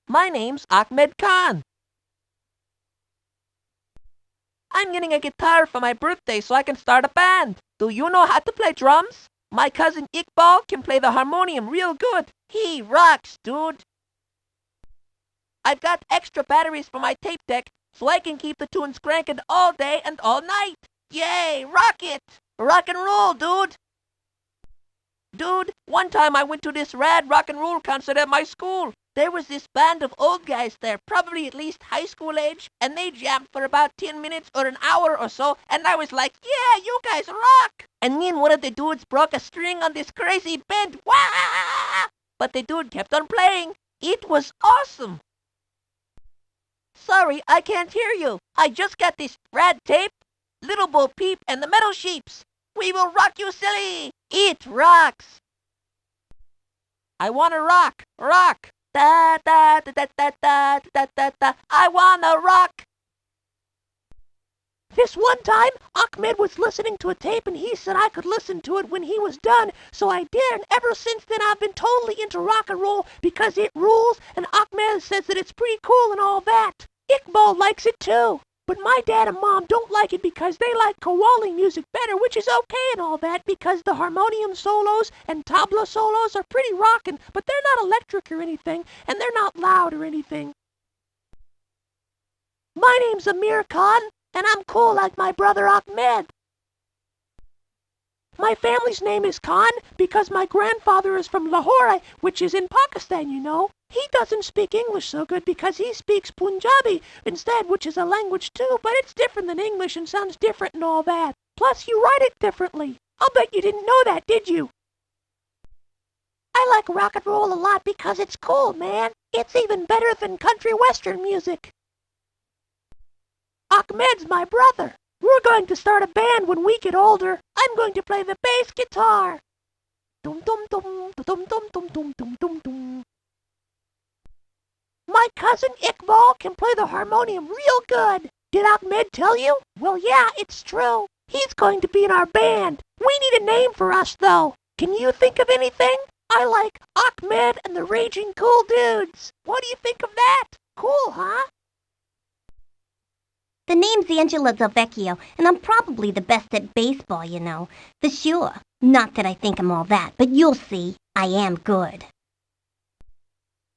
My name's Ahmed Khan. I'm getting a guitar for my birthday so I can start a band. Do you know how to play drums? My cousin Iqbal can play the harmonium real good. He rocks, dude. I've got extra batteries for my tape deck so I can keep the tunes cranking all day and all night. Yay, rock it! Rock and roll, dude! Dude, one time I went to this rad rock and roll concert at my school. There was this band of old guys there, probably at least high school age, and they jammed for about 10 minutes or an hour or so, and I was like, yeah, you guys rock! And then one of the dudes broke a string on this crazy bend. Wah! But the dude kept on playing. It was awesome. Sorry, I can't hear you. I just got this rad tape, Little Bo Peep and the Metal Sheeps. We will rock you silly. It rocks. I wanna rock, rock. Da da da da da da da da da. I wanna rock. This one time, Ahmed was listening to a tape and he said I could listen to it when he was done, so I did, and ever since then I've been totally into rock and roll because it rules, and Ahmed says that it's pretty cool and all that. Iqbal likes it too, but my dad and mom don't like it because they like qawwali music better, which is okay and all that because the harmonium solos and tabla solos are pretty rockin', but they're not electric or anything, and they're not loud or anything. My name's AMIR Khan, and I'm cool like my brother Ahmed. My family's name is Khan because my grandfather is from Lahore, which is in Pakistan, you know. He doesn't speak English so good because he speaks Punjabi instead, which is a language too, but it's different than English and sounds different and all that. Plus, you write it differently. I'll bet you didn't know that, did you? I like rock and roll a lot because it's cool, man. It's even better than country western music. Ahmed's my brother. We're going to start a band when we get older. I'm going to play the bass guitar. Dum dum dum dum dum dum dum dum dum dum. My cousin Iqbal can play the harmonium real good. Did Ahmed tell you? Well, yeah, it's true. He's going to be in our band. We need a name for us, though. Can you think of anything? I like Ahmed and the Raging Cool Dudes. What do you think of that? Cool, huh? The name's Angela DELVECCHIO, and I'm probably the best at baseball, you know. For sure. Not that I think I'm all that, but you'll see. I am good.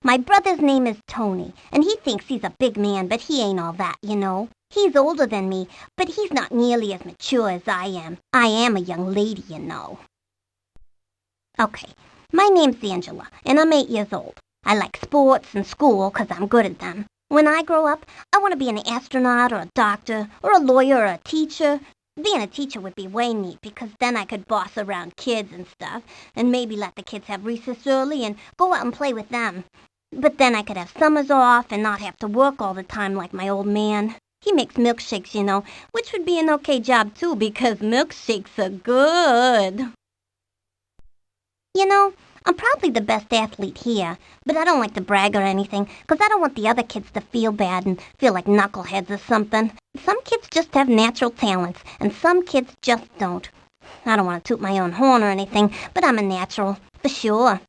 My brother's name is Tony, and he thinks he's a big man, but he ain't all that, you know. He's older than me, but he's not nearly as mature as I am. I am a young lady, you know. Okay, my name's Angela, and I'm 8 years old. I like sports and school 'cause I'm good at them. When I grow up, I want to be an astronaut or a doctor or a lawyer or a teacher. Being a teacher would be way neat because then I could boss around kids and stuff and maybe let the kids have recess early and go out and play with them. But then I could have summers off and not have to work all the time like my old man. He makes milkshakes, you know, which would be an okay job too because milkshakes are good. You know, I'm probably the best athlete here, but I don't like to brag or anything, 'cause I don't want the other kids to feel bad and feel like knuckleheads or something. Some kids just have natural talents, and some kids just don't. I don't want to toot my own horn or anything, but I'm a natural, for sure.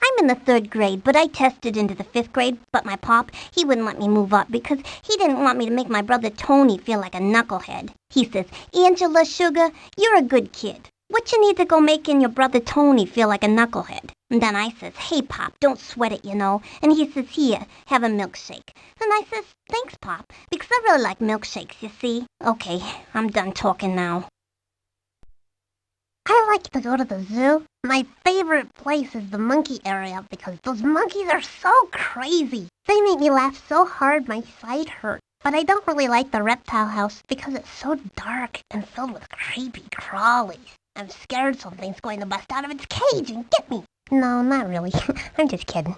I'm in the 3rd grade, but I tested into the 5th grade, but my pop, he wouldn't let me move up because he didn't want me to make my brother Tony feel like a knucklehead. He says, Angela, sugar, you're a good kid. What you need to go making your brother Tony feel like a knucklehead? And then I says, hey, Pop, don't sweat it, you know. And he says, here, have a milkshake. And I says, thanks, Pop, because I really like milkshakes, you see. Okay, I'm done talking now. I like to go to the zoo. My favorite place is the monkey area because those monkeys are so crazy. They make me laugh so hard my side hurts. But I don't really like the reptile house because it's so dark and filled with creepy crawlies. I'm scared something's going to bust out of its cage and get me. No, not really. I'm just kidding.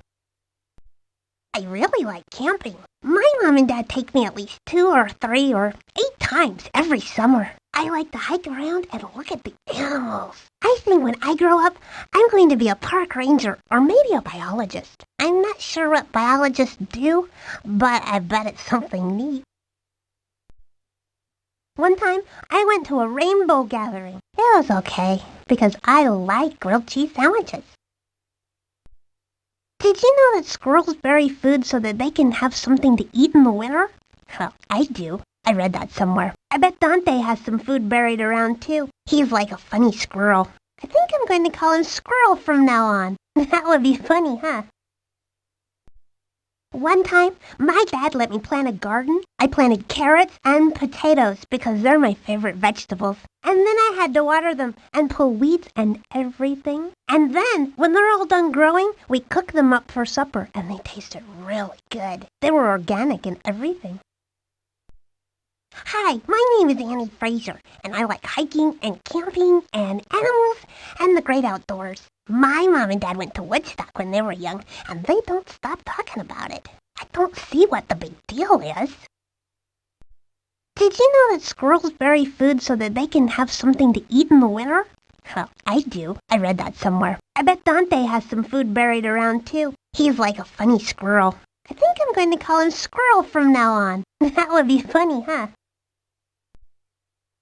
I really like camping. My mom and dad take me at least 2 or 3 or 8 times every summer. I like to hike around and look at the animals. I think when I grow up, I'm going to be a park ranger or maybe a biologist. I'm not sure what biologists do, but I bet it's something neat. One time, I went to a rainbow gathering. It was okay, because I like grilled cheese sandwiches. Do Did you know that squirrels bury food so that they can have something to eat in the winter? Well, I do. I read that somewhere. I bet Dante has some food buried around too. He's like a funny squirrel. I think I'm going to call him Squirrel from now on. That would be funny, huh? One time, my dad let me plant a garden. I planted carrots and potatoes because they're my favorite vegetables. And then I had to water them and pull weeds and everything. And then, when they're all done growing, we cook them up for supper, and they tasted really good. They were organic and everything. Hi, my name is Annie Frazier, and I like hiking and camping and animals and the great outdoors. My mom and dad went to Woodstock when they were young, and they don't stop talking about it. I don't see what the big deal is. Did you know that squirrels bury food so that they can have something to eat in the winter? Well, I do. I read that somewhere. I bet Dante has some food buried around too. He's like a funny squirrel. I think I'm going to call him Squirrel from now on. That would be funny, huh?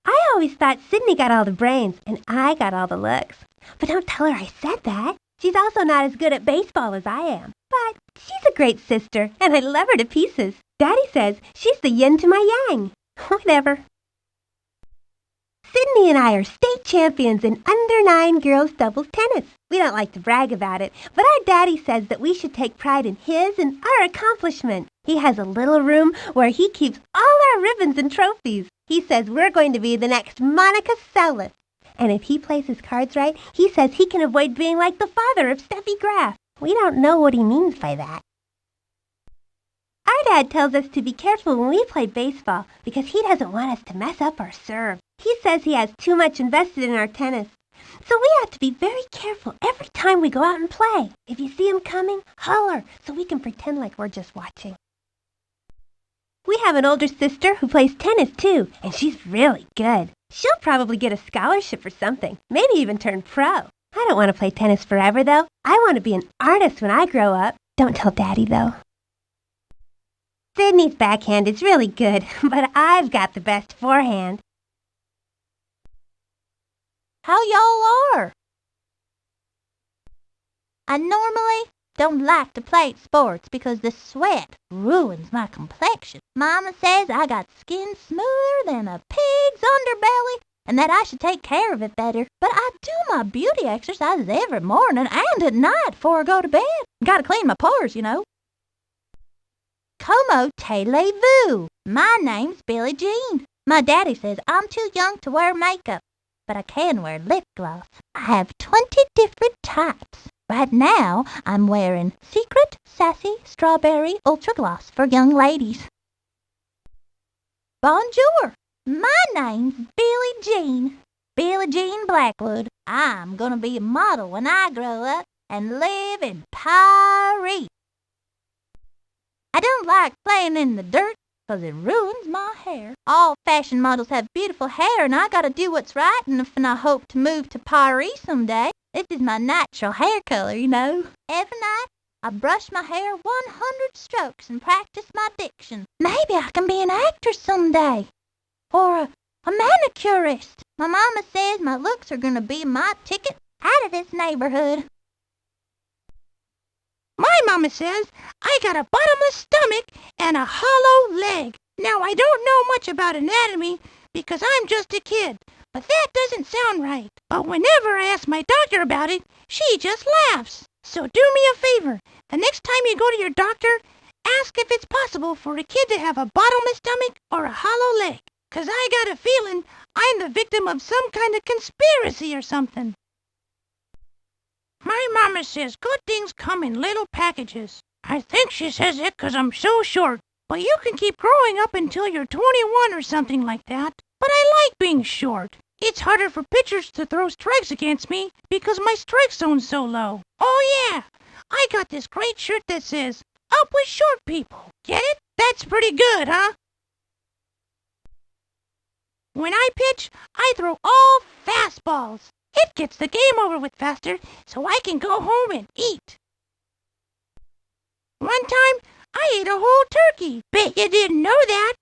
I always thought Sydney got all the brains and I got all the looks. But don't tell her I said that. She's also not as good at baseball as I am. But she's a great sister, and I love her to pieces. Daddy says she's the yin to my yang. Whatever. Sydney and I are state champions in under-9 girls doubles tennis. We don't like to brag about it, but our daddy says that we should take pride in his and our accomplishment. He has a little room where he keeps all our ribbons and trophies. He says we're going to be the next Monica Seles. And if he plays his cards right, he says he can avoid being like the father of Steffi Graf. We don't know what he means by that. Our dad tells us to be careful when we play baseball because he doesn't want us to mess up our serve. He says he has too much invested in our tennis. So we have to be very careful every time we go out and play. If you see him coming, holler so we can pretend like we're just watching. We have an older sister who plays tennis too, and she's really good. She'll probably get a scholarship or something, maybe even turn pro. I don't want to play tennis forever, though. I want to be an artist when I grow up. Don't tell Daddy, though. Sydney's backhand is really good, but I've got the best forehand. How y'all are? I normally don't like to play sports because the sweat ruins my complexion. Mama says I got skin smoother than a pig's underbelly and that I should take care of it better. But I do my beauty exercises every morning and at night before I go to bed. Gotta clean my pores, you know. Como te levez? My name's Billie Jean. My daddy says I'm too young to wear makeup, but I can wear lip gloss. I have 20 different types. Right now, I'm wearing Secret Sassy Strawberry Ultra Gloss for young ladies. Bonjour. My name's Billie Jean. Billie Jean Blackwood. I'm gonna be a model when I grow up and live in Paris. I don't like playing in the dirt because it ruins my hair. All fashion models have beautiful hair and I gotta do what's right and I hope to move to Paris someday. This is my natural hair color, you know. Every night, I brush my hair 100 strokes and practice my diction. Maybe I can be an actress someday. Or a manicurist. My mama says my looks are going to be my ticket out of this neighborhood. My mama says I got a bottomless stomach and a hollow leg. Now, I don't know much about anatomy because I'm just a kid. But that doesn't sound right. But whenever I ask my doctor about it, she just laughs. So do me a favor. The next time you go to your doctor, ask if it's possible for a kid to have a bottomless stomach or a hollow leg. 'Cause I got a feeling I'm the victim of some kind of conspiracy or something. My mama says good things come in little packages. I think she says it 'cause I'm so short. But you can keep growing up until you're 21 or something like that. But I like being short. It's harder for pitchers to throw strikes against me because my strike zone's so low. Oh yeah, I got this great shirt that says, "Up with short people." Get it? That's pretty good, huh? When I pitch, I throw all fastballs. It gets the game over with faster so I can go home and eat. One time, I ate a whole turkey. Bet you didn't know that.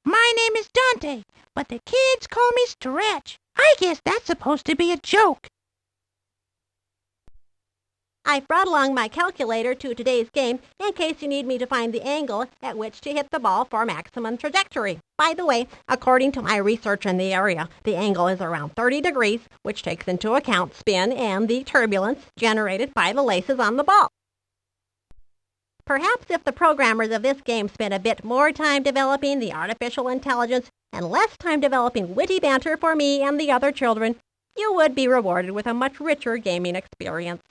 My name is Dante, but the kids call me Stretch. I guess that's supposed to be a joke. I've brought along my calculator to today's game in case you need me to find the angle at which to hit the ball for maximum trajectory. By the way, according to my research in the area, the angle is around 30 degrees, which takes into account spin and the turbulence generated by the laces on the ball. Perhaps if the programmers of this game spent a bit more time developing the artificial intelligence and less time developing witty banter for me and the other children, you would be rewarded with a much richer gaming experience.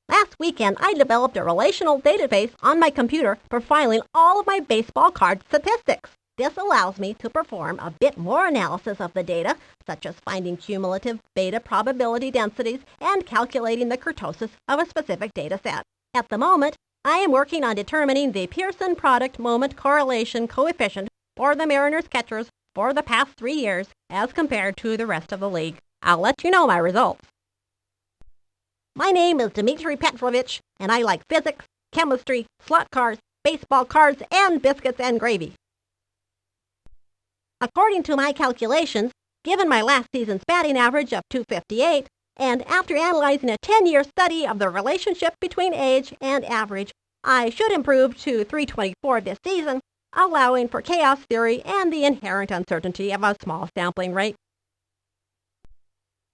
Last weekend, I developed a relational database on my computer for filing all of my baseball card statistics. This allows me to perform a bit more analysis of the data, such as finding cumulative beta probability densities and calculating the kurtosis of a specific data set. At the moment, I am working on determining the Pearson product moment correlation coefficient for the Mariners catchers for the past 3 years as compared to the rest of the league. I'll let you know my results. My name is DMITRI PETROVICH, and I like physics, chemistry, slot cars, baseball cards, and biscuits and gravy. According to my calculations, given my last season's batting average of .258, and after analyzing a 10-year study of the relationship between age and average, I should improve to .324 this season, allowing for chaos theory and the inherent uncertainty of a small sampling rate.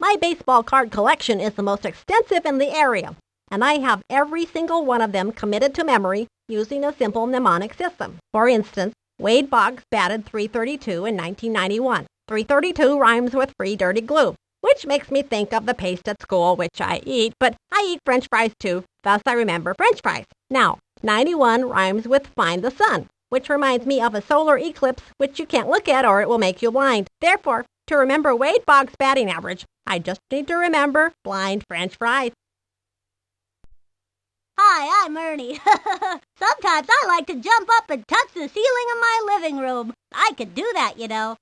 My baseball card collection is the most extensive in the area, and I have every single one of them committed to memory using a simple mnemonic system. For instance, Wade Boggs batted .332 in 1991. .332 rhymes with free dirty glue, which makes me think of the paste at school, which I eat, but I eat French fries too, thus I remember French fries. Now, 91 rhymes with find the sun, which reminds me of a solar eclipse, which you can't look at or it will make you blind. Therefore, to remember Wade Boggs' batting average, I just need to remember blind French fries. Hi, I'm Ernie. Sometimes I like to jump up and touch the ceiling of my living room. I could do that, you know.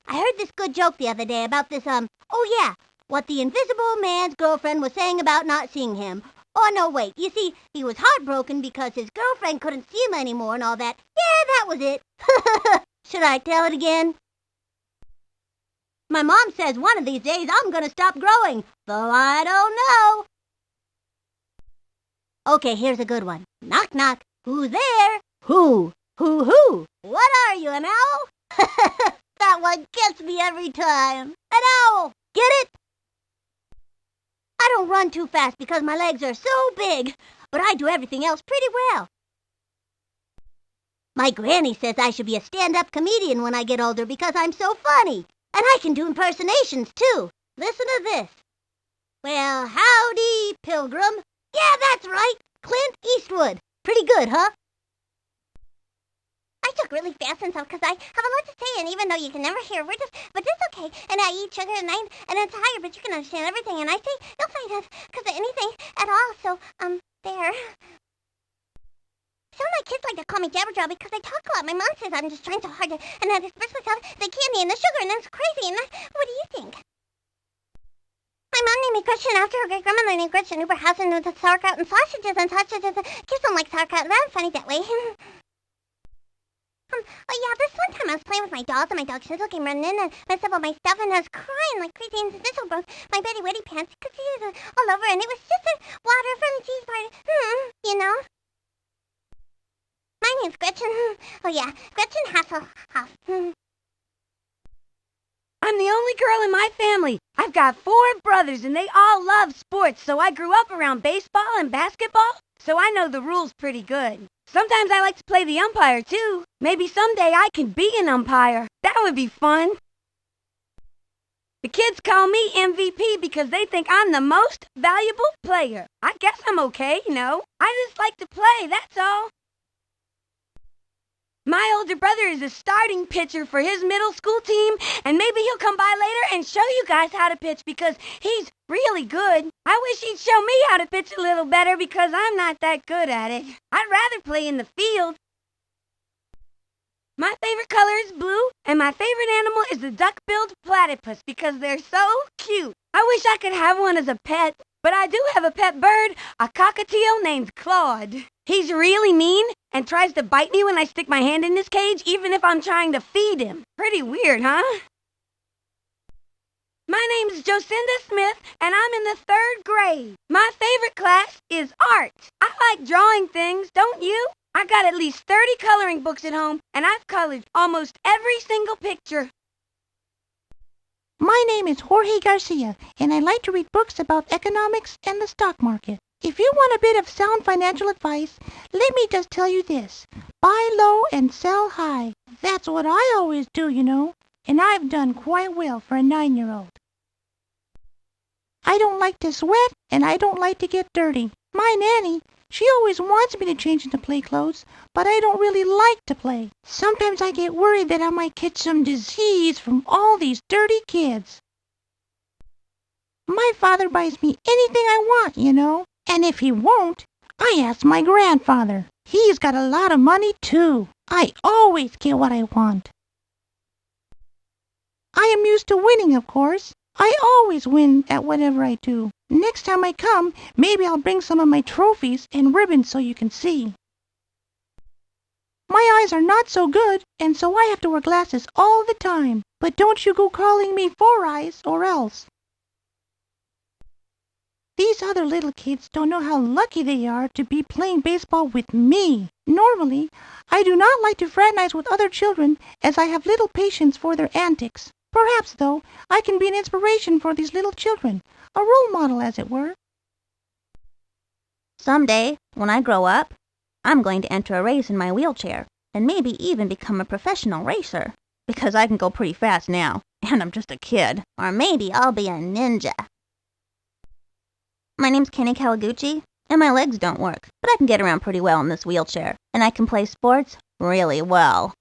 I heard this good joke the other day about this, what the invisible man's girlfriend was saying about not seeing him. Oh, no, wait. You see, he was heartbroken because his girlfriend couldn't see him anymore and all that. Yeah, that was it. Should I tell it again? My mom says one of these days I'm gonna stop growing, though I don't know. Okay, here's a good one. Knock, knock. Who's there? Who? Who? What are you, an owl? That one gets me every time. An owl! Get it? I don't run too fast because my legs are so big, but I do everything else pretty well. My granny says I should be a stand-up comedian when I get older because I'm so funny. And I can do impersonations, too. Listen to this. Well, howdy, Pilgrim. Yeah, that's right. Clint Eastwood. Pretty good, huh? I talk really fast and stuff because I have a lot to say, and even though you can never hear words, but that's okay. And I eat sugar and it's higher, but you can understand everything. And I say, you'll find us because of anything at all. So, there. Some of my kids like to call me Jabberjaw because I talk a lot. My mom says I'm just trying so hard to, and I especially tell the candy and the sugar, and that's crazy. And what do you think? My mom named me Gretchen after her great grandmother named Gretchen Uberhausen with the sauerkraut and sausages. Kids don't like sauerkraut. That's funny that way. This one time I was playing with my dolls, and my dog Shizzle came running in and messed up all my stuff, and I was crying like crazy, and Shizzle broke my Betty Whitty pants because he was all over, and it was just a water from the cheese party, you know. My name's Gretchen. Gretchen Hasselhoff. I'm the only girl in my family. I've got 4 brothers, and they all love sports, so I grew up around baseball and basketball, so I know the rules pretty good. Sometimes I like to play the umpire, too. Maybe someday I can be an umpire. That would be fun. The kids call me MVP because they think I'm the most valuable player. I guess I'm okay, you know. I just like to play, that's all. My older brother is a starting pitcher for his middle school team, and maybe he'll come by later and show you guys how to pitch because he's really good. I wish he'd show me how to pitch a little better because I'm not that good at it. I'd rather play in the field. My favorite color is blue, and my favorite animal is the duck-billed platypus because they're so cute. I wish I could have one as a pet, but I do have a pet bird, a cockatiel named Claude. He's really mean and tries to bite me when I stick my hand in his cage, even if I'm trying to feed him. Pretty weird, huh? My name's Jocinda Smith, and I'm in the 3rd grade. My favorite class is art. I like drawing things, don't you? I got at least 30 coloring books at home, and I've colored almost every single picture. My name is Jorge Garcia, and I like to read books about economics and the stock market. If you want a bit of sound financial advice, let me just tell you this. Buy low and sell high. That's what I always do, you know, and I've done quite well for a 9-year-old. I don't like to sweat, and I don't like to get dirty. My nanny, she always wants me to change into play clothes, but I don't really like to play. Sometimes I get worried that I might catch some disease from all these dirty kids. My father buys me anything I want, you know, and if he won't, I ask my grandfather. He's got a lot of money, too. I always get what I want. I am used to winning, of course. I always win at whatever I do. Next time I come, maybe I'll bring some of my trophies and ribbons so you can see. My eyes are not so good, and so I have to wear glasses all the time. But don't you go calling me Four Eyes or else. These other little kids don't know how lucky they are to be playing baseball with me. Normally, I do not like to fraternize with other children as I have little patience for their antics. Perhaps, though, I can be an inspiration for these little children, a role model, as it were. Someday, when I grow up, I'm going to enter a race in my wheelchair, and maybe even become a professional racer, because I can go pretty fast now, and I'm just a kid. Or maybe I'll be a ninja. My name's Kenny Kawaguchi, and my legs don't work, but I can get around pretty well in this wheelchair, and I can play sports really well.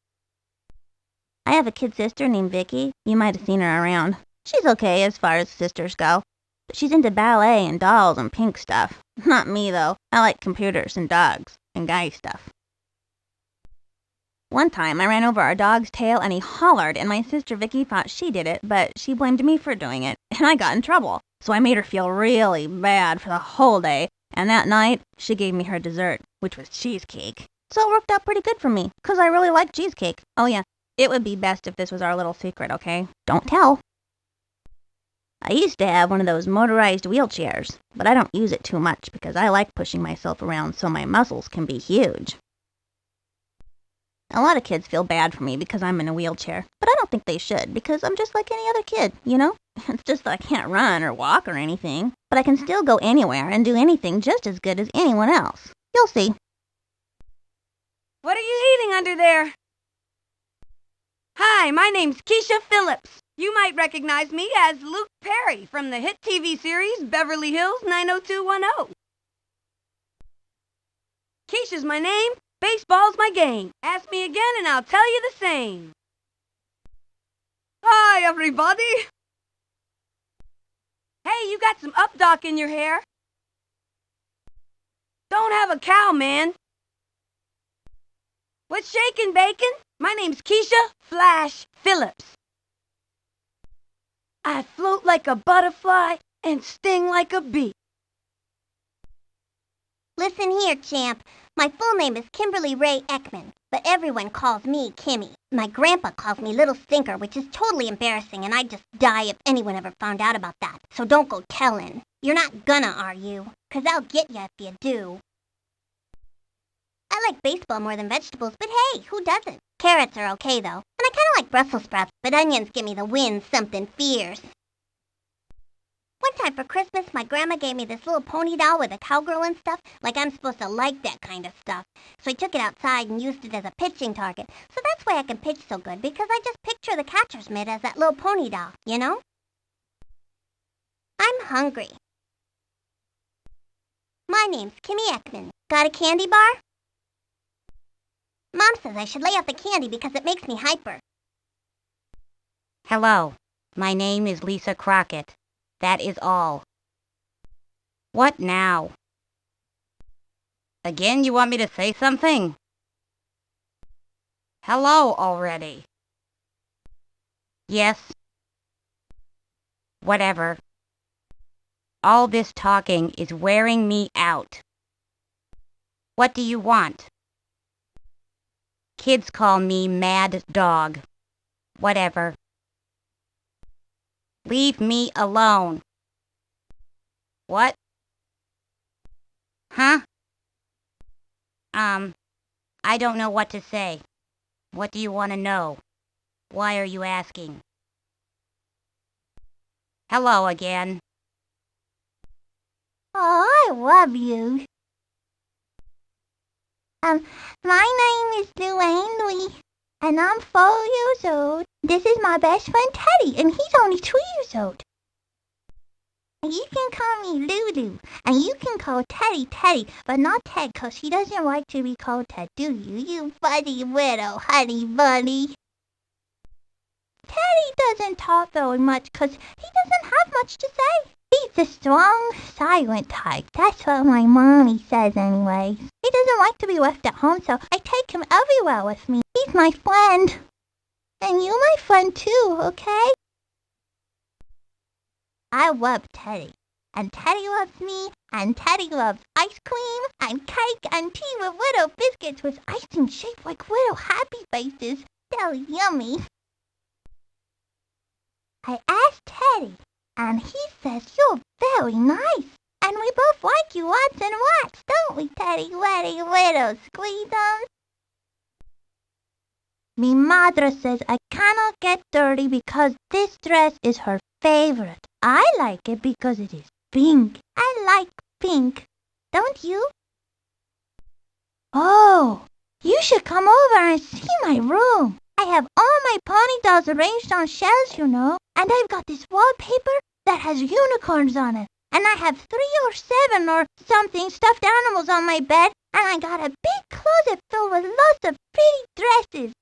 I have a kid sister named Vicky. You might have seen her around. She's okay as far as sisters go. But she's into ballet and dolls and pink stuff. Not me, though. I like computers and dogs and guy stuff. One time, I ran over our dog's tail and he hollered, and my sister Vicky thought she did it, but she blamed me for doing it, and I got in trouble. So I made her feel really bad for the whole day, and that night, she gave me her dessert, which was cheesecake. So it worked out pretty good for me, 'cause I really like cheesecake. Oh yeah. It would be best if this was our little secret, okay? Don't tell. I used to have one of those motorized wheelchairs, but I don't use it too much because I like pushing myself around so my muscles can be huge. A lot of kids feel bad for me because I'm in a wheelchair, but I don't think they should because I'm just like any other kid, you know? It's just that I can't run or walk or anything, but I can still go anywhere and do anything just as good as anyone else. You'll see. What are you eating under there? Hi, my name's KIESHA Phillips. You might recognize me as Luke Perry from the hit TV series Beverly Hills 90210. KIESHA's my name, baseball's my game. Ask me again and I'll tell you the same. Hi, everybody. Hey, you got some updock in your hair. Don't have a cow, man. What's shaking, bacon? My name's KIESHA Flash Phillips. I float like a butterfly and sting like a bee. Listen here, champ. My full name is Kimberly Ray ECKMAN, but everyone calls me Kimmy. My grandpa calls me Little Stinker, which is totally embarrassing, and I'd just die if anyone ever found out about that. So don't go telling. You're not gonna, are you? 'Cause I'll get you if you do. I like baseball more than vegetables, but hey, who doesn't? Carrots are okay, though. And I kind of like Brussels sprouts, but onions give me the wind something fierce. One time for Christmas, my grandma gave me this little pony doll with a cowgirl and stuff, like I'm supposed to like that kind of stuff. So I took it outside and used it as a pitching target. So that's why I can pitch so good, because I just picture the catcher's mitt as that little pony doll, you know? I'm hungry. My name's Kimmy ECKMAN. Got a candy bar? Mom says I should lay off the candy because it makes me hyper. Hello, my name is Lisa Crockett. That is all. What now? Again, you want me to say something? Hello already. Yes. Whatever. All this talking is wearing me out. What do you want? Kids call me Mad Dog. Whatever. Leave me alone. What? Huh? I don't know what to say. What do you want to know? Why are you asking? Hello again. Oh, I love you. My name is LUANNE, and I'm 4 years old. This is my best friend Teddy, and he's only 2 years old. You can call me Lulu, and you can call Teddy Teddy, but not Ted, 'cause he doesn't like to be called Ted, do you? You funny little honey bunny. Teddy doesn't talk very much 'cause he doesn't have much to say. He's the strong, silent type. That's what my mommy says anyway. He doesn't like to be left at home, so I take him everywhere with me. He's my friend. And you're my friend too, okay? I love Teddy. And Teddy loves me. And Teddy loves ice cream and cake and tea with little biscuits with icing shaped like little happy faces. They're yummy. I asked Teddy, and he says you're very nice. And we both like you lots and lots, don't we, Teddy? Little squeeze-ums. Mi madre says I cannot get dirty because this dress is her favorite. I like it because it is pink. I like pink. Don't you? Oh, you should come over and see my room. I have all my pony dolls arranged on shelves, you know. And I've got this wallpaper that has unicorns on it. And I have 3 or 7 or something stuffed animals on my bed. And I got a big closet filled with lots of pretty dresses.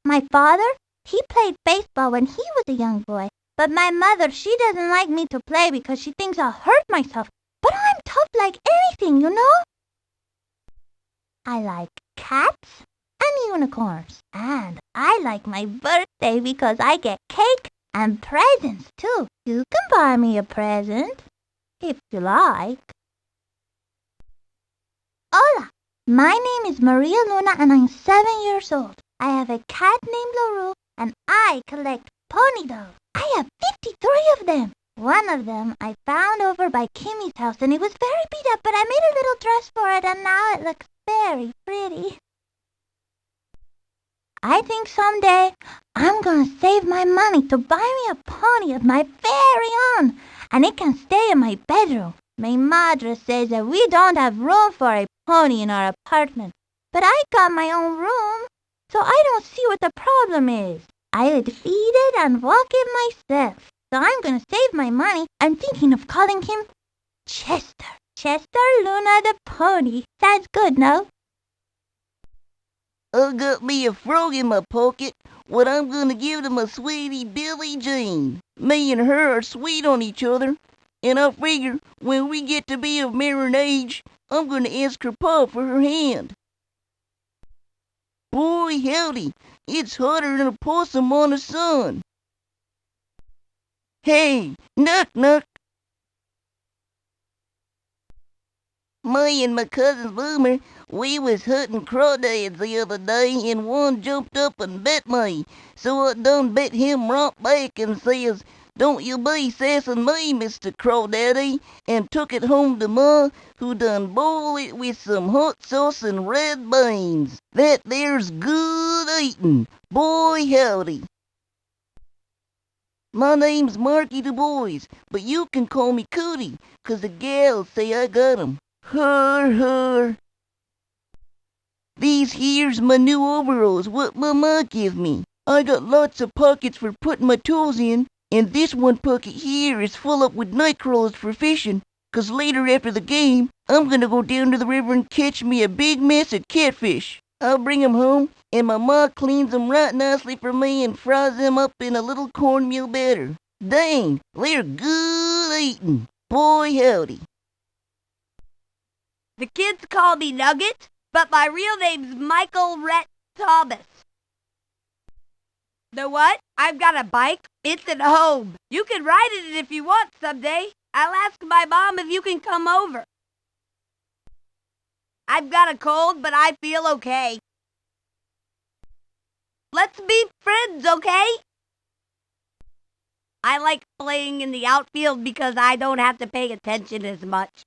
My father, he played baseball when he was a young boy. But my mother, she doesn't like me to play because she thinks I'll hurt myself. But I'm tough like anything, you know? I like cats and unicorns. And I like my birthday because I get cake and presents too. You can buy me a present if you like. Hola, my name is Maria Luna and I'm 7 years old. I have a cat named LaRue and I collect pony dolls. I have 53 of them. One of them I found over by Kimmy's house and it was very beat up, but I made a little dress for it and now it looks very pretty. I think someday I'm gonna save my money to buy me a pony of my very own, and it can stay in my bedroom. My madre says that we don't have room for a pony in our apartment, but I got my own room, so I don't see what the problem is. I would feed it and walk it myself, so I'm gonna save my money. I'm thinking of calling him Chester. Chester Luna the pony. Sounds good, no? I got me a frog in my pocket, what I'm gonna give to my sweetie Billie Jean. Me and her are sweet on each other, and I figure when we get to be of married age, I'm gonna ask her pa for her hand. Boy, howdy, it's hotter than a possum on the sun. Hey, knock knock. Me and my cousin Boomer, we was hunting crawdads the other day, and one jumped up and bit me. So I done bit him right back and says, "Don't you be sassing me, Mr. Crawdaddy," and took it home to Ma, who done boiled it with some hot sauce and red beans. That there's good eatin'. Boy, howdy. My name's Marky DuBois, but you can call me Cootie, 'cause the gals say I got 'em. Her. These here's my new overalls what Mama give me. I got lots of pockets for putting my tools in, and this one pocket here is full up with night crawlers for fishing, 'cause later after the game, I'm gonna go down to the river and catch me a big mess of catfish. I'll bring 'em home, and my ma cleans 'em right nicely for me and fries them up in a little cornmeal batter. Dang, they're good eatin'. Boy, howdy. The kids call me Nugget, but my real name's Michael Rhett Thomas. The what? I've got a bike. It's at home. You can ride it if you want someday. I'll ask my mom if you can come over. I've got a cold, but I feel okay. Let's be friends, okay? I like playing in the outfield because I don't have to pay attention as much.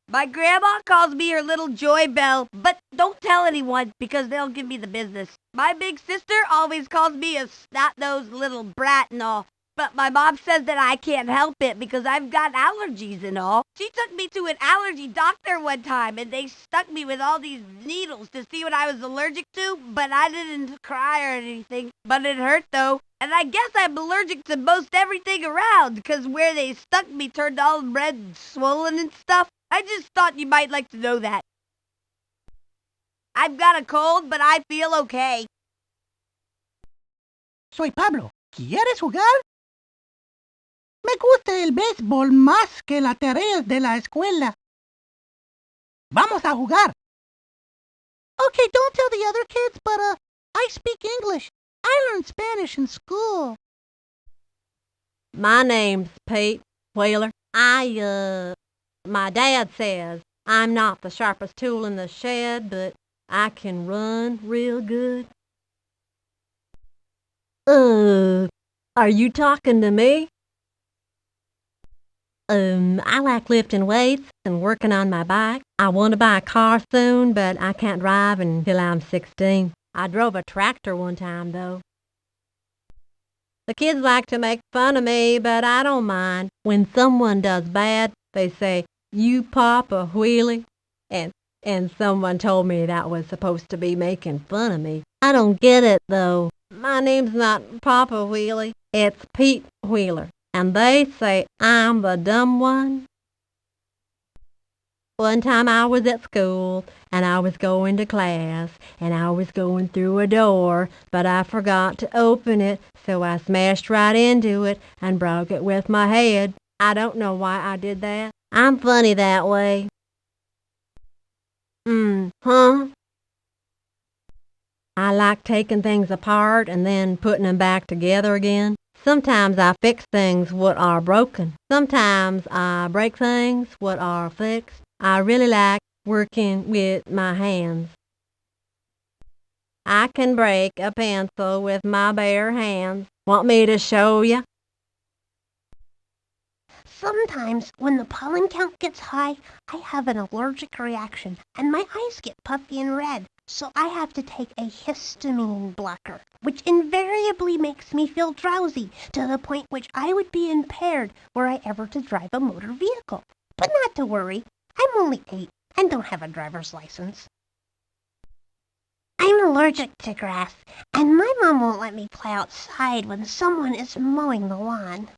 My grandma calls me her little Joy Bell, but don't tell anyone because they'll give me the business. My big sister always calls me a snot-nosed little brat and all, but my mom says that I can't help it because I've got allergies and all. She took me to an allergy doctor one time and they stuck me with all these needles to see what I was allergic to, but I didn't cry or anything. But it hurt though. And I guess I'm allergic to most everything around because where they stuck me turned all red and swollen and stuff. I just thought you might like to know that. I've got a cold, but I feel okay. Soy Pablo. ¿Quieres jugar? Me gusta el béisbol más que las tareas de la escuela. Vamos a jugar. Okay, don't tell the other kids, but I speak English. I learned Spanish in school. My name's Pete Wheeler. My dad says I'm not the sharpest tool in the shed, but I can run real good. Are you talking to me? I like lifting weights and working on my bike. I want to buy a car soon, but I can't drive until I'm 16. I drove a tractor one time, though. The kids like to make fun of me, but I don't mind. When someone does bad, they say, "You Papa Wheelie," and someone told me that was supposed to be making fun of me. I don't get it, though. My name's not Papa Wheelie, it's Pete Wheeler, and they say I'm the dumb one. One time I was at school, and I was going to class, and I was going through a door, but I forgot to open it, so I smashed right into it and broke it with my head. I don't know why I did that. I'm funny that way. Huh? I like taking things apart and then putting them back together again. Sometimes I fix things what are broken. Sometimes I break things what are fixed. I really like working with my hands. I can break a pencil with my bare hands. Want me to show you? Sometimes, when the pollen count gets high, I have an allergic reaction, and my eyes get puffy and red, so I have to take a histamine blocker, which invariably makes me feel drowsy, to the point which I would be impaired were I ever to drive a motor vehicle. But not to worry, I'm only 8 and don't have a driver's license. I'm allergic to grass, and my mom won't let me play outside when someone is mowing the lawn.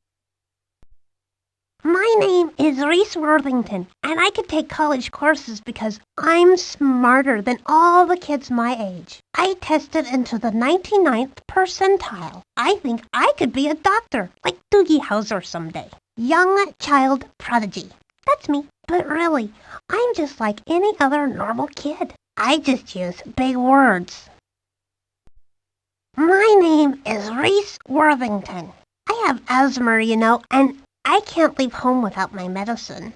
My name is Reese Worthington, and I could take college courses because I'm smarter than all the kids my age. I tested into the 99th percentile. I think I could be a doctor, like Doogie Howser someday. Young child prodigy. That's me. But really, I'm just like any other normal kid. I just use big words. My name is Reese Worthington. I have asthma, you know, and I can't leave home without my medicine.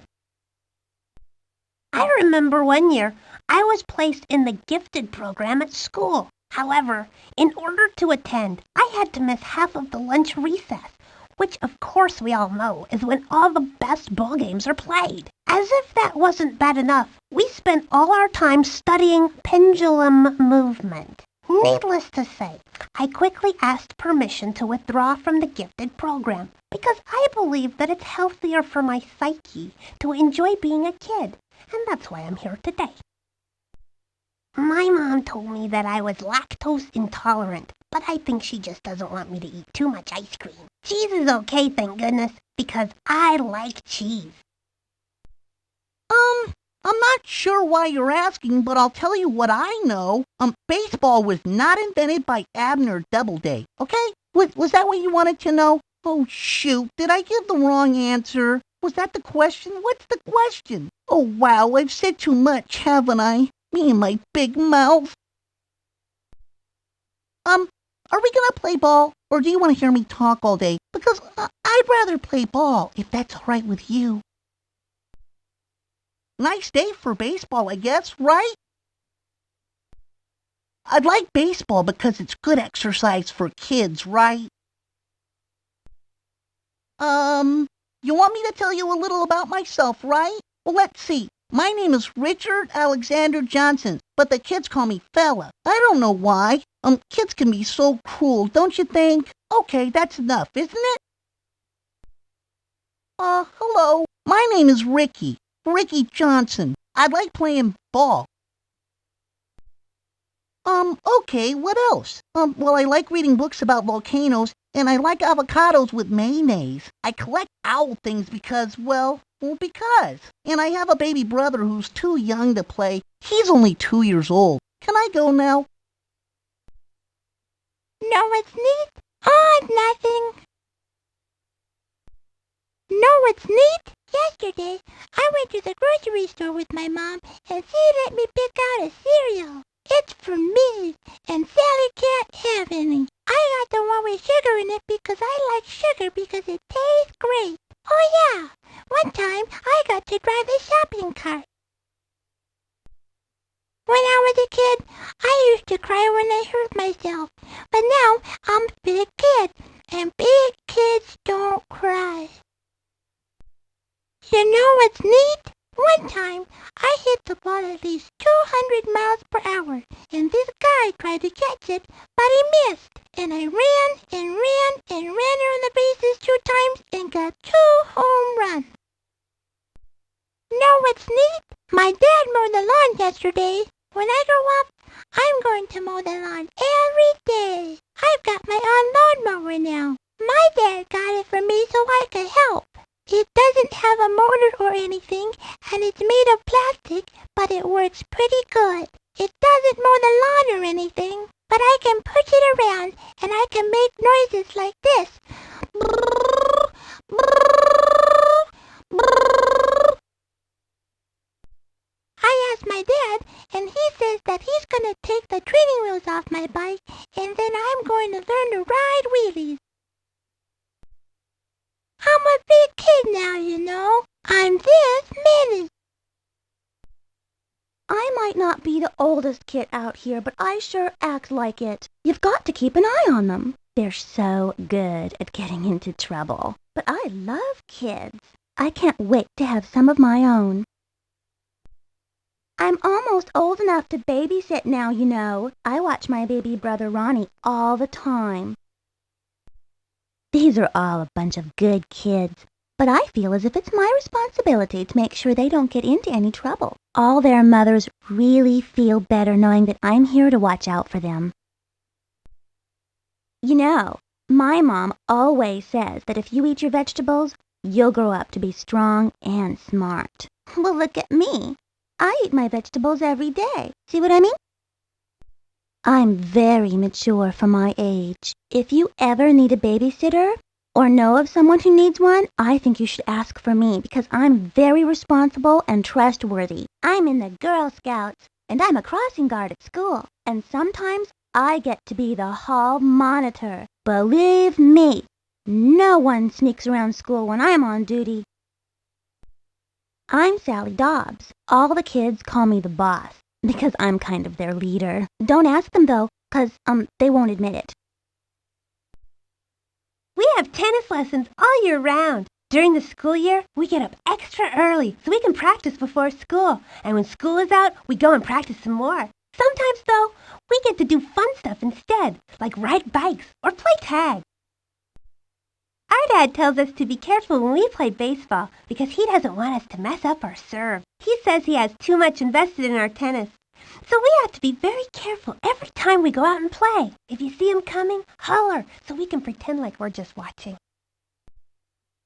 I remember one year I was placed in the gifted program at school. However, in order to attend, I had to miss half of the lunch recess, which of course we all know is when all the best ball games are played. As if that wasn't bad enough, we spent all our time studying pendulum movement. Needless to say, I quickly asked permission to withdraw from the gifted program because I believe that it's healthier for my psyche to enjoy being a kid, and that's why I'm here today. My mom told me that I was lactose intolerant, but I think she just doesn't want me to eat too much ice cream. Cheese is okay, thank goodness, because I like cheese. I'm not sure why you're asking, but I'll tell you what I know. Baseball was not invented by Abner Doubleday, okay? Was that what you wanted to know? Oh, shoot, did I give the wrong answer? Was that the question? What's the question? Oh, wow, I've said too much, haven't I? Me and my big mouth. Are we gonna play ball, or do you want to hear me talk all day? Because I'd rather play ball, if that's all right with you. Nice day for baseball, I guess, right? I'd like baseball because it's good exercise for kids, right? You want me to tell you a little about myself, right? Well, let's see. My name is Richard Alexander Johnson, but the kids call me Fella. I don't know why. Kids can be so cruel, don't you think? Okay, that's enough, isn't it? Hello. My name is Ricky Johnson. I like playing ball. Okay, what else? Well, I like reading books about volcanoes, and I like avocados with mayonnaise. I collect owl things because. And I have a baby brother who's too young to play. He's only 2 years old. Can I go now? No, it's neat. Oh, nothing. No, it's neat. Yesterday, I went to the grocery store with my mom, and she let me pick out a cereal. It's for me, and Sally can't have any. I got the one with sugar in it because I like sugar because it tastes great. Oh yeah, one time I got to drive a shopping cart. When I was a kid, I used to cry when I hurt myself, but now I'm a big kid, and big kids don't cry. You know what's neat? One time, I hit the ball at least 200 miles per hour, and this guy tried to catch it, but he missed. And I ran and ran and ran around the bases 2 times and got 2 home runs. Know what's neat? My dad mowed the lawn yesterday. When I grow up, I'm going to mow the lawn every day. I've got my own lawnmower now. My dad got it for me so I could help. It doesn't have a motor or anything, and it's made of plastic, but it works pretty good. It doesn't mow the lawn or anything, but I can push it around, and I can make noises like this. I asked my dad, and he says that he's going to take the training wheels off my bike, and then I'm going to learn to ride wheelies. I'm a big kid now, you know. I'm this many. I might not be the oldest kid out here, but I sure act like it. You've got to keep an eye on them. They're so good at getting into trouble. But I love kids. I can't wait to have some of my own. I'm almost old enough to babysit now, you know. I watch my baby brother Ronnie all the time. These are all a bunch of good kids, but I feel as if it's my responsibility to make sure they don't get into any trouble. All their mothers really feel better knowing that I'm here to watch out for them. You know, my mom always says that if you eat your vegetables, you'll grow up to be strong and smart. Well, look at me. I eat my vegetables every day. See what I mean? I'm very mature for my age. If you ever need a babysitter or know of someone who needs one, I think you should ask for me because I'm very responsible and trustworthy. I'm in the Girl Scouts, and I'm a crossing guard at school. And sometimes I get to be the hall monitor. Believe me, no one sneaks around school when I'm on duty. I'm Sally Dobbs. All the kids call me the boss because I'm kind of their leader. Don't ask them, though, because they won't admit it. We have tennis lessons all year round. During the school year, we get up extra early so we can practice before school. And when school is out, we go and practice some more. Sometimes, though, we get to do fun stuff instead, like ride bikes or play tag. Our dad tells us to be careful when we play baseball because he doesn't want us to mess up our serve. He says he has too much invested in our tennis. So we have to be very careful every time we go out and play. If you see him coming, holler so we can pretend like we're just watching.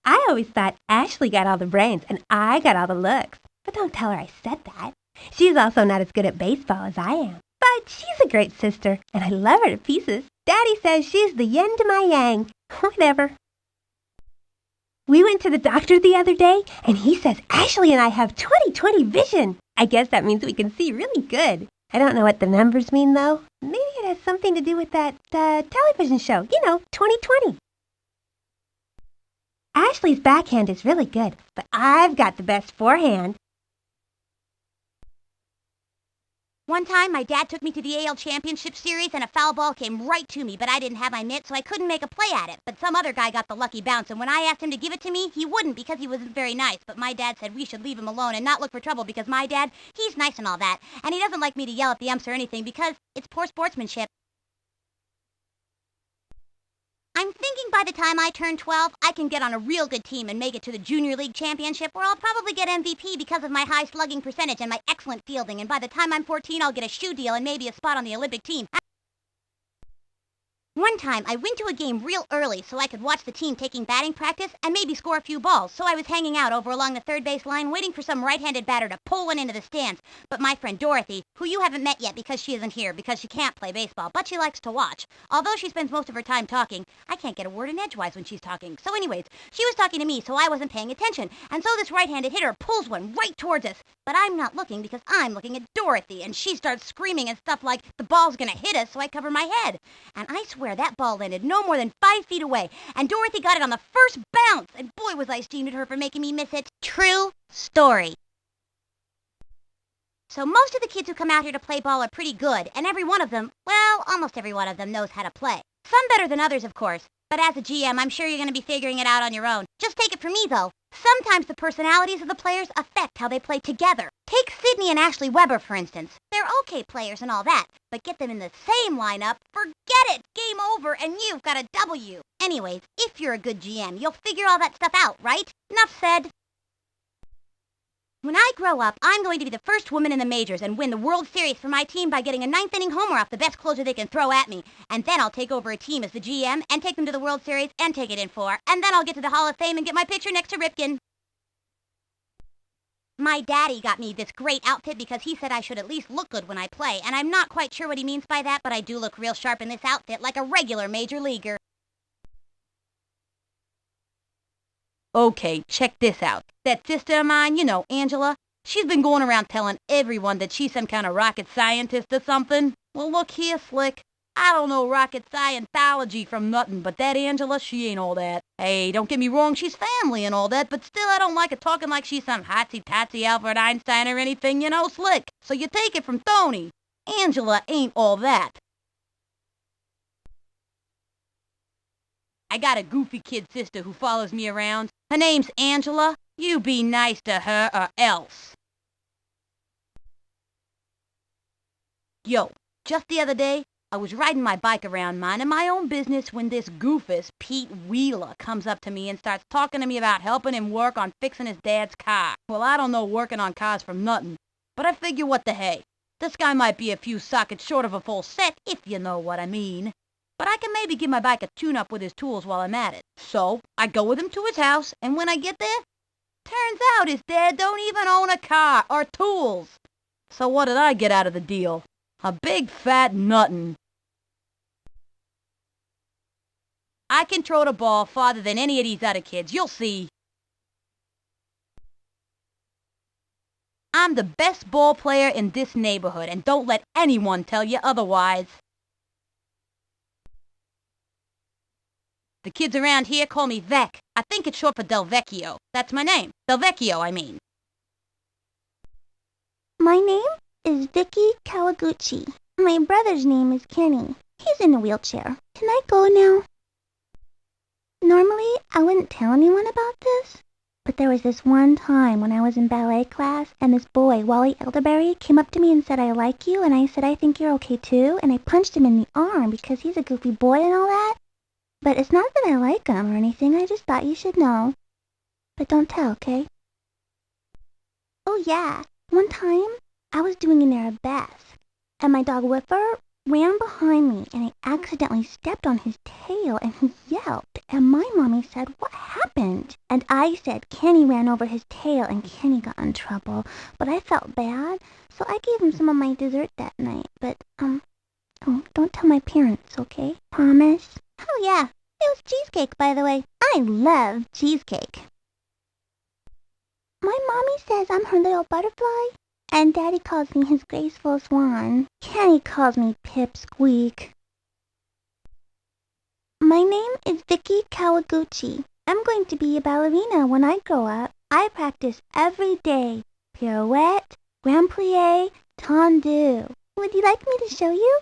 I always thought Ashley got all the brains and I got all the looks. But don't tell her I said that. She's also not as good at baseball as I am. But she's a great sister, and I love her to pieces. Daddy says she's the yin to my yang. Whatever. We went to the doctor the other day, and he says Ashley and I have 20/20 vision. I guess that means we can see really good. I don't know what the numbers mean, though. Maybe it has something to do with that television show. You know, 20/20. Ashley's backhand is really good, but I've got the best forehand. One time, my dad took me to the AL Championship Series and a foul ball came right to me, but I didn't have my mitt, so I couldn't make a play at it. But some other guy got the lucky bounce, and when I asked him to give it to me, he wouldn't because he wasn't very nice. But my dad said we should leave him alone and not look for trouble because my dad, he's nice and all that, and he doesn't like me to yell at the umps or anything because it's poor sportsmanship. I'm thinking by the time I turn 12, I can get on a real good team and make it to the Junior League Championship where I'll probably get MVP because of my high slugging percentage and my excellent fielding. And by the time I'm 14, I'll get a shoe deal and maybe a spot on the Olympic team. One time, I went to a game real early so I could watch the team taking batting practice and maybe score a few balls. So I was hanging out over along the third base line waiting for some right-handed batter to pull one into the stands. But my friend Dorothy, who you haven't met yet because she isn't here because she can't play baseball, but she likes to watch. Although she spends most of her time talking, I can't get a word in edgewise when she's talking. So anyways, she was talking to me so I wasn't paying attention. And so this right-handed hitter pulls one right towards us. But I'm not looking because I'm looking at Dorothy and she starts screaming and stuff like the ball's gonna hit us, so I cover my head. And I swear that ball landed no more than 5 feet away, and Dorothy got it on the first bounce, and boy was I steamed at her for making me miss it. True story. So most of the kids who come out here to play ball are pretty good, and every one of them, well, almost every one of them knows how to play. Some better than others, of course, but as a GM, I'm sure you're going to be figuring it out on your own. Just take it from me, though. Sometimes the personalities of the players affect how they play together. Take Sydney and Ashley Weber, for instance. They're okay players and all that, but get them in the same lineup, forget it, game over, and you've got a W. Anyways, if you're a good GM, you'll figure all that stuff out, right? Enough said. When I grow up, I'm going to be the first woman in the majors and win the World Series for my team by getting a ninth-inning homer off the best closer they can throw at me. And then I'll take over a team as the GM and take them to the World Series and take it in 4. And then I'll get to the Hall of Fame and get my picture next to Ripken. My daddy got me this great outfit because he said I should at least look good when I play. And I'm not quite sure what he means by that, but I do look real sharp in this outfit like a regular major leaguer. Okay, check this out. That sister of mine, you know, Angela, she's been going around telling everyone that she's some kind of rocket scientist or something. Well, look here, Slick. I don't know rocket scientology from nothing, but that Angela, she ain't all that. Hey, don't get me wrong, she's family and all that, but still I don't like her talking like she's some hotsy-totsy Albert Einstein or anything, you know, Slick. So you take it from Tony. Angela ain't all that. I got a goofy kid sister who follows me around. Her name's Angela. You be nice to her or else. Yo, just the other day, I was riding my bike around minding my own business when this goofus, Pete Wheeler, comes up to me and starts talking to me about helping him work on fixing his dad's car. Well, I don't know working on cars from nothing, but I figure what the hey. This guy might be a few sockets short of a full set, if you know what I mean. But I can maybe give my bike a tune-up with his tools while I'm at it. So, I go with him to his house, and when I get there, turns out his dad don't even own a car or tools. So what did I get out of the deal? A big fat nuttin'. I can throw the ball farther than any of these other kids, you'll see. I'm the best ball player in this neighborhood, and don't let anyone tell you otherwise. The kids around here call me Vec. I think it's short for DELVECCHIO. That's my name. DELVECCHIO, I mean. My name is Vicki Kawaguchi. My brother's name is Kenny. He's in a wheelchair. Can I go now? Normally, I wouldn't tell anyone about this, but there was this one time when I was in ballet class, and this boy, Wally Elderberry, came up to me and said, "I like you," and I said, "I think you're okay too," and I punched him in the arm because he's a goofy boy and all that. But it's not that I like him or anything, I just thought you should know. But don't tell, okay? Oh yeah, one time I was doing an arabesque, and my dog Whipper ran behind me, and I accidentally stepped on his tail, and he yelped, and my mommy said, "What happened?" And I said Kenny ran over his tail, and Kenny got in trouble, but I felt bad, so I gave him some of my dessert that night, but, oh, don't tell my parents, okay? Promise? Oh yeah, it was cheesecake, by the way. I love cheesecake. My mommy says I'm her little butterfly, and Daddy calls me his graceful swan. Kenny calls me Pipsqueak. My name is Vicki Kawaguchi. I'm going to be a ballerina when I grow up. I practice every day. Pirouette, grand plie, Tendu. Would you like me to show you?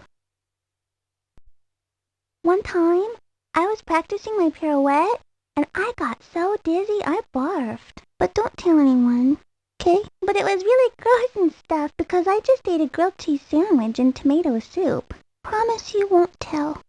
One time, I was practicing my pirouette, and I got so dizzy I barfed. But don't tell anyone, okay? But it was really gross and stuff because I just ate a grilled cheese sandwich and tomato soup. Promise you won't tell.